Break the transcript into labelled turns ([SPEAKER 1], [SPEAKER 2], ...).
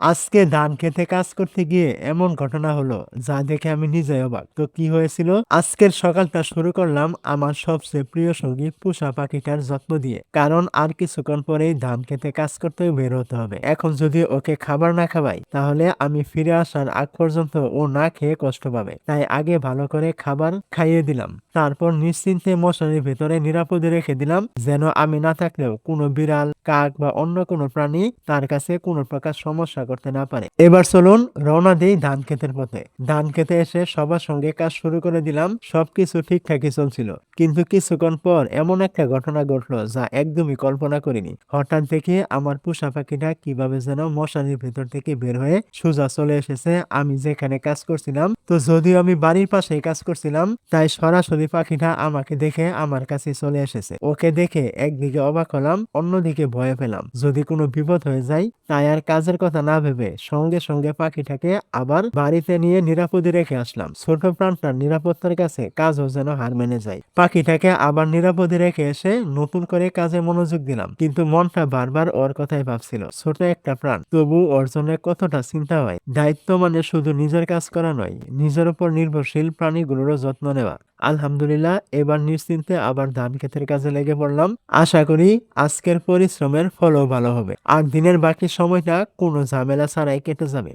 [SPEAKER 1] আজকে ধান খেতে কাজ করতে গিয়ে এমন ঘটনা হলো যা দেখে আমি নিজেই অবাক। তো কি হয়েছিল? আজকের সকালটা শুরু করলাম আমার সবচেয়ে প্রিয় সঙ্গী পোষা পাখিটার যত্ন দিয়ে। কারণ আর কিছুক্ষণ পরেই ধান খেতে কাজ করতে বের হতে হবে। এখন যদি ওকে খাবার না খাওয়াই তাহলে আমি ফিরে আসার আগ পর্যন্ত ও না খেয়ে কষ্ট পাবে। তাই আগে ভালো করে খাবার খাইয়ে দিলাম। তারপর নিশ্চিন্তে মশারির ভেতরে নিরাপদে রেখে দিলাম, যেন আমি না থাকলেও কোনো বিড়াল, কাক বা অন্য কোনো প্রাণী তার কাছে কোনো প্রকার সমস্যা করতে না পারে। এবার চলুন রওনা দেই ধান ক্ষেতের পথে। ধান খেতে এসে সবার সঙ্গে কাজ শুরু করে দিলাম। সবকিছু ঠিকঠাকই চলছিল, কিন্তু কিছুক্ষণ পর এমন একটা ঘটনা ঘটলো যা একদমই কল্পনা করিনি। হঠাৎ দেখে আমার পোষা পাখিটা কিভাবে যেন মশারির ভেতর থেকে বের হয়ে সোজা চলে এসেছে আমি যেখানে কাজ করছিলাম। তো যদিও আমি বাড়ির পাশেই কাজ করছিলাম, তাই সরাসরি পাখিটা আমাকে দেখে আমার কাছে চলে এসেছে। ওকে দেখে একদিকে অবাক হলাম, অন্যদিকে ভয় পেলাম যদি কোনো বিপদ হয়ে যায়। তাই আর কাজের কথা না ভেবে সঙ্গে সঙ্গে পাখিটাকে আবার বাড়িতে নিয়ে নিরাপদে রেখে আসলাম। ছোট প্রাণটার নিরাপত্তার কাছে কাজও যেন হার মেনে যায়। পাখিটাকে আবার নিরাপদে রেখে এসে নতুন করে কাজে মনোযোগ দিলাম, কিন্তু মনটা বারবার ওর কথাই ভাবছিল। ছোট একটা প্রাণ, তবু ওর জন্য কতটা চিন্তা হয়। দায়িত্ব মানে শুধু নিজের কাজ করা নয়, নিজের উপর নির্ভরশীল প্রাণীগুলোরও যত্ন নেওয়া। আলহামদুলিল্লাহ, এবার নিশ্চিন্তে আবার ধান ক্ষেতের কাজে লেগে পড়লাম। আশা করি আজকের পরিশ্রমের ফলও ভালো হবে আর দিনের বাকি সময়টা কোনো ঝামেলা ছাড়াই কেটে যাবে।